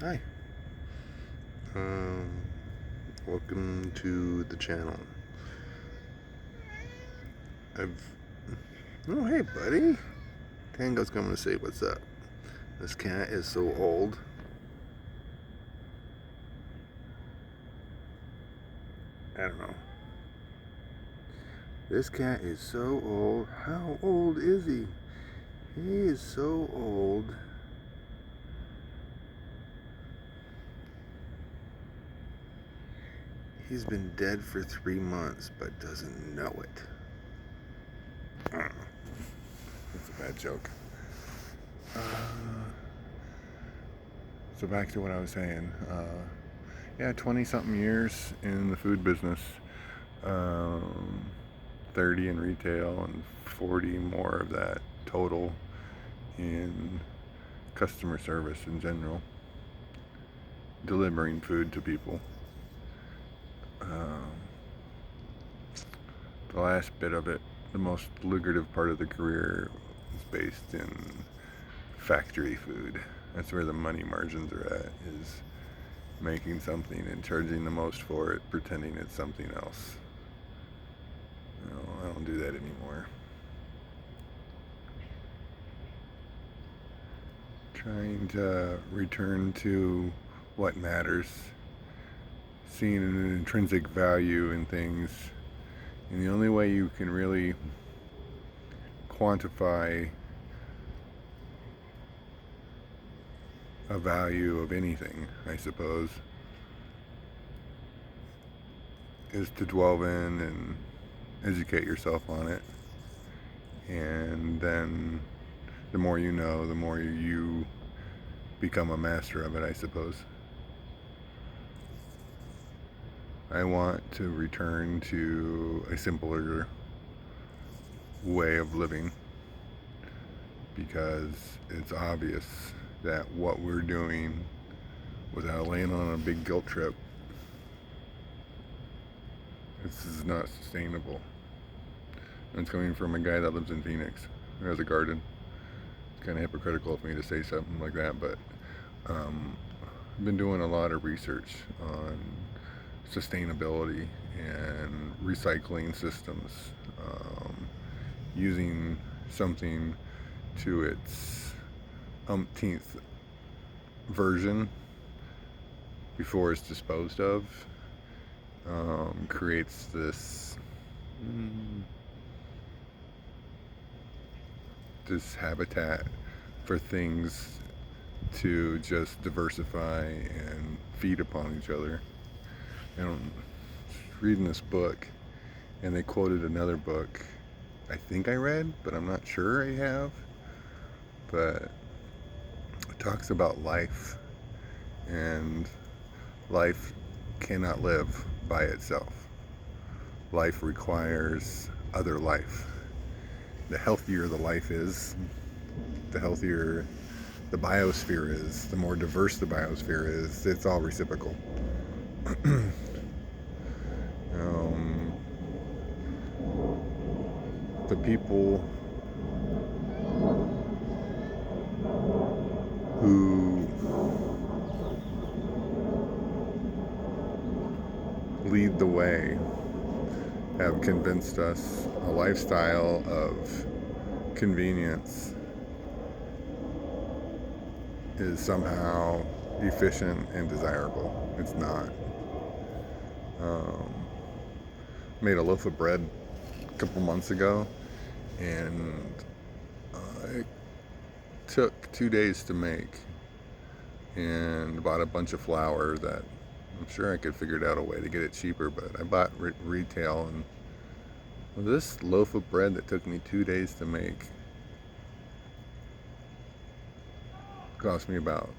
Hi. Um, Welcome to the channel. I've. Oh, hey, buddy. Tango's coming to say what's up. This cat is so old. I don't know. This cat is so old. How old is he? He is so old. He's been dead for 3 months, but doesn't know it. That's a bad joke. So back to what I was saying. Yeah, 20 something years in the food business. Um, 30 in retail and 40 more of that total in customer service in general, delivering food to people. Um, the last bit of it, the most lucrative part of the career, is based in factory food. That's where the money margins are at, is making something and charging the most for it, pretending it's something else. I don't do that anymore. Trying to return to what matters, seeing an intrinsic value in things. And the only way you can really quantify a value of anything, I suppose, is to dwell in and educate yourself on it. And then the more you know, the more you become a master of it, I suppose. I want to return to a simpler way of living, because it's obvious that what we're doing without laying on a big guilt trip, this is not sustainable. And it's coming from a guy that lives in Phoenix, who has a garden. It's kind of hypocritical of me to say something like that, but I've been doing a lot of research on sustainability and recycling systems, using something to its umpteenth version before it's disposed of, creates this habitat for things to just diversify and feed upon each other. I'm reading this book, and they quoted another book I think I read, but I'm not sure I have. But it talks about life, and life cannot live by itself. Life requires other life. The healthier the life is, the healthier the biosphere is, the more diverse the biosphere is. It's all reciprocal. um, the people who lead the way have convinced us a lifestyle of convenience is somehow efficient and desirable. It's not. Made a loaf of bread a couple months ago, and it took 2 days to make, and bought a bunch of flour that I'm sure I could figure out a way to get it cheaper, but I bought retail, and this loaf of bread that took me 2 days to make cost me about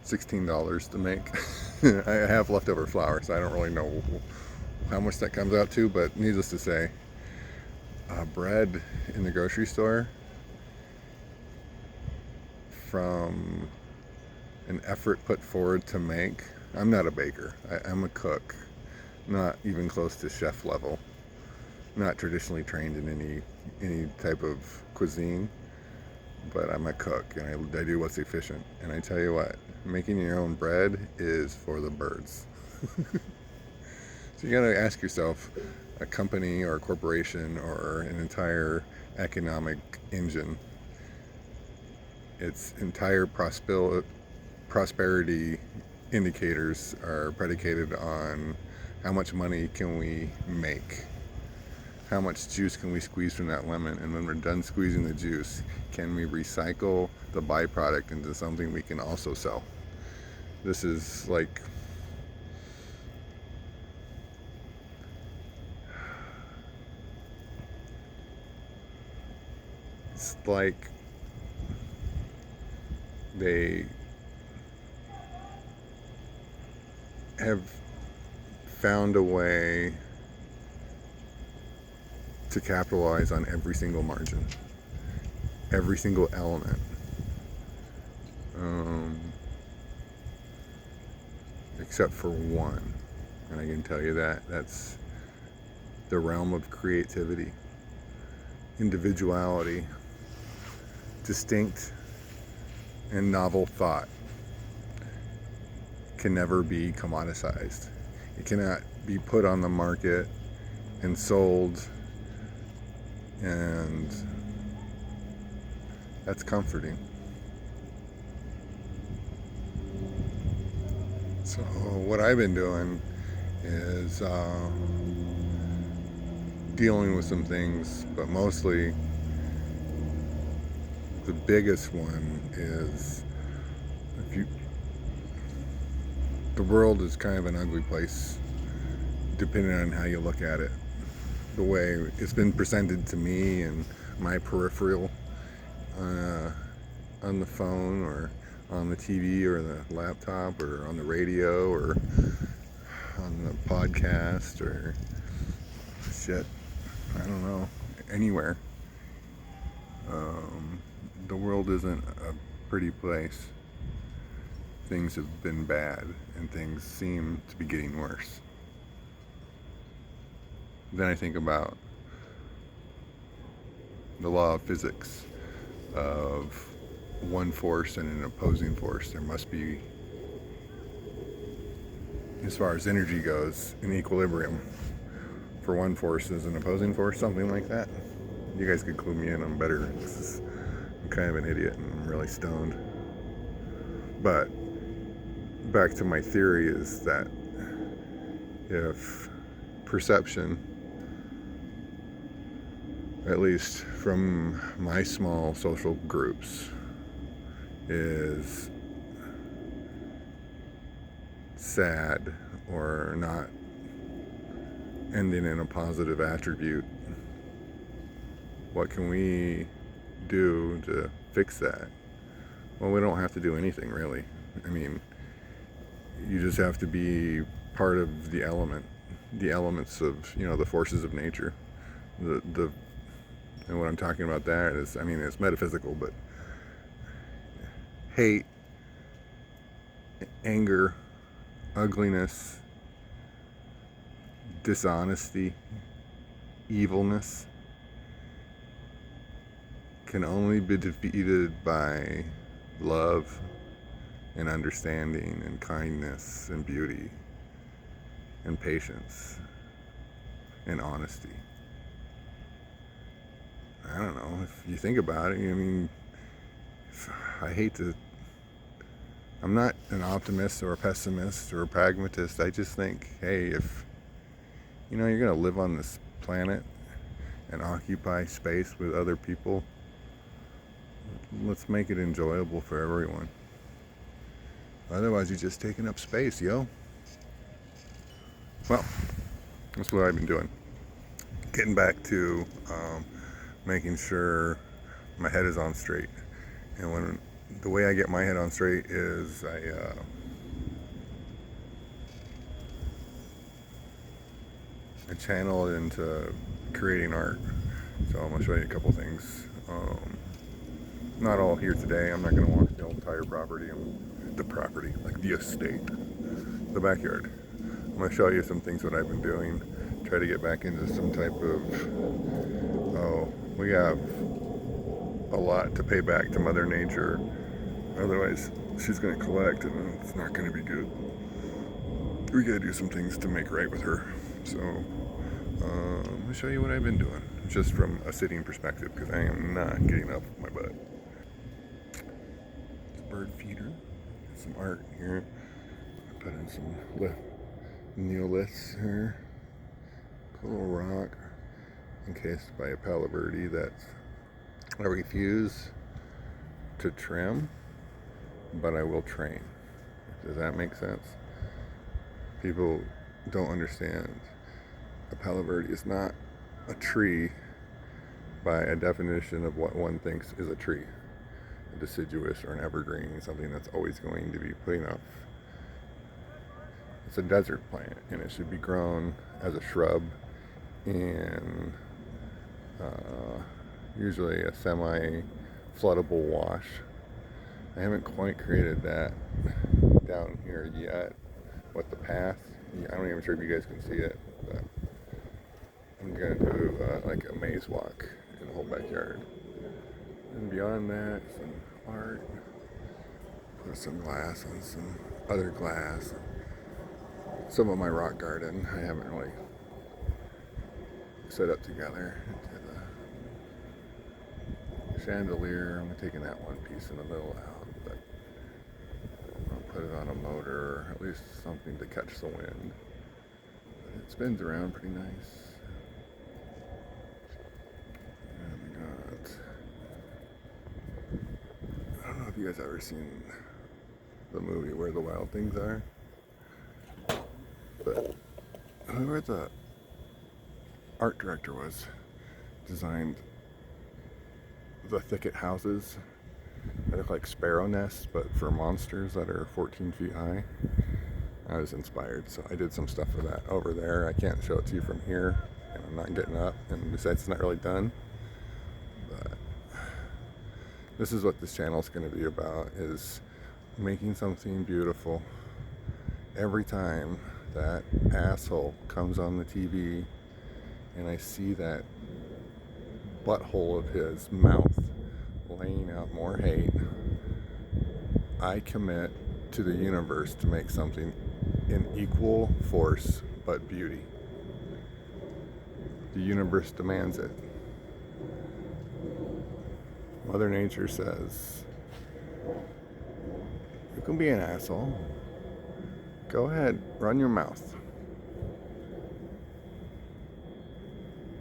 $16 to make. I have leftover flour, so I don't really know how much that comes out to, but needless to say, bread in the grocery store, from an effort put forward to make. I'm not a baker. I'm a cook, not even close to chef level. Not traditionally trained in any type of cuisine, but I'm a cook and I do what's efficient. And I tell you what, making your own bread is for the birds. So you gotta ask yourself, a company or a corporation or an entire economic engine, its entire prosperity indicators are predicated on how much money can we make, how much juice can we squeeze from that lemon, and when we're done squeezing the juice, can we recycle the byproduct into something we can also sell. This is like it's like they have found a way to capitalize on every single margin, every single element. Except for one. And I can tell you that's the realm of creativity, individuality, distinct and novel thought can never be commoditized. It cannot be put on the market and sold, and that's comforting. So what I've been doing is dealing with some things, but mostly the biggest one is the world is kind of an ugly place depending on how you look at it. The way it's been presented to me and my peripheral on the phone or on the TV or the laptop or on the radio or on the podcast or shit, I don't know, anywhere. The world isn't a pretty place. Things have been bad and things seem to be getting worse. Then I think about the law of physics of one force and an opposing force. There must be, as far as energy goes, an equilibrium for one force as an opposing force, something like that. You guys could clue me in. I'm better. I'm kind of an idiot and I'm really stoned. But back to my theory is that if perception, at least from my small social groups, is sad or not ending in a positive attribute, what can we do to fix that? Well, we don't have to do anything really. I mean, you just have to be part of the elements of, the forces of nature. And what I'm talking about there is, I mean, it's metaphysical, but hate, anger, ugliness, dishonesty, evilness can only be defeated by love and understanding and kindness and beauty and patience and honesty. I don't know, if you think about it, I mean, I'm not an optimist or a pessimist or a pragmatist. I just think, hey, if, you're going to live on this planet and occupy space with other people, let's make it enjoyable for everyone. Otherwise, you're just taking up space, yo. Well, that's what I've been doing. Getting back to making sure my head is on straight. And the way I get my head on straight is I channel it into creating art. So I'm going to show you a couple things. Not all here today. I'm not going to walk the entire property. Like the estate, the backyard. I'm going to show you some things that I've been doing. Try to get back into some type of, we have a lot to pay back to Mother Nature. Otherwise, she's going to collect and it's not going to be good. We got to do some things to make right with her. So, let me show you what I've been doing, just from a sitting perspective, because I am not getting up with my butt. It's a bird feeder. Some art here. I put in some neoliths here. A little rock encased by a Palo Verde that I refuse to trim, but I will train. Does that make sense? People don't understand. A Palo Verde is not a tree by a definition of what one thinks is a tree. A deciduous or an evergreen, something that's always going to be putting up. It's a desert plant, and it should be grown as a shrub in usually a semi-floodable wash. I haven't quite created that down here yet with the path. I'm not even sure if you guys can see it, but I'm gonna do like a maze walk in the whole backyard. And beyond that, some art. Put some glass on some other glass. Some of my rock garden I haven't really set up together into the chandelier. I'm taking that one piece in the middle out, but I'll put it on a motor, or at least something to catch the wind. It spins around pretty nice. And we got, I don't know if you guys ever seen the movie Where the Wild Things Are, but whoever the art director was designed the thicket houses that look like sparrow nests, but for monsters that are 14 feet high. I was inspired, so I did some stuff for that over there. I can't show it to you from here, and I'm not getting up, and besides, it's not really done. But this is what this channel is going to be about, is making something beautiful. Every time that asshole comes on the TV and I see that butthole of his mouth laying out more hate, I commit to the universe to make something in equal force but beauty. The universe demands it. Mother Nature says, you can be an asshole. Go ahead, run your mouth.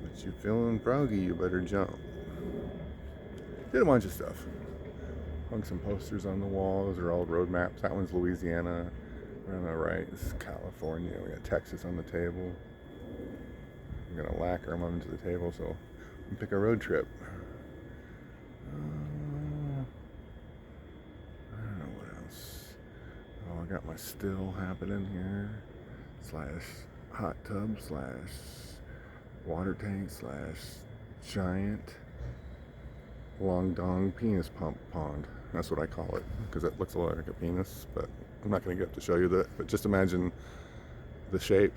But you feeling froggy, you better jump. Did a bunch of stuff. Hung some posters on the wall. Those are all road maps. That one's Louisiana. On the right is California. We got Texas on the table. I'm gonna lacquer them onto the table, so we pick a road trip. I don't know what else. Oh, I got my still happening here. / hot tub / water tank / giant long dong penis pump pond. That's what I call it, because it looks a lot like a penis, but I'm not going to get up to show you that. But just imagine the shape.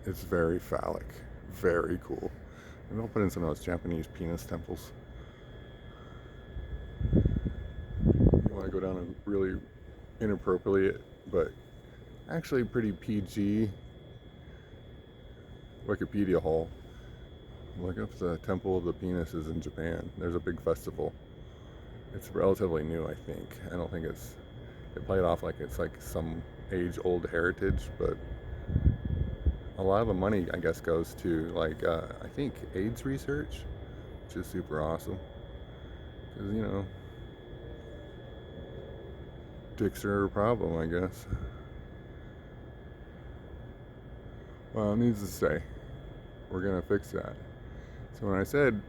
It's very phallic, very cool. Maybe I'll put in some of those Japanese penis temples. You want to go down a really inappropriate, but actually pretty PG Wikipedia hole. Look up the Temple of the Penises in Japan. There's a big festival. It's relatively new, I think. I don't think it played off like it's like some age-old heritage, but a lot of the money, I guess, goes to like I think AIDS research, which is super awesome. Because, you know, dicks are a problem, I guess. Well, needless to say, we're gonna fix that. So when I said,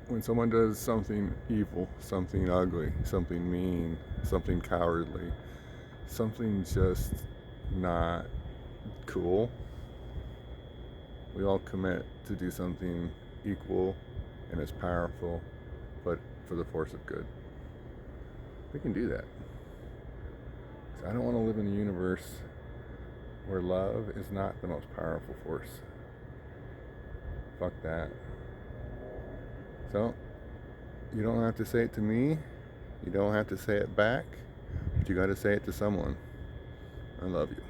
when someone does something evil, something ugly, something mean, something cowardly, something just not cool, we all commit to do something equal and as powerful, but for the force of good. We can do that. So I don't want to live in a universe where love is not the most powerful force. Fuck that. So, You don't have to say it to me. You don't have to say it back. But you got to say it to someone. I love you.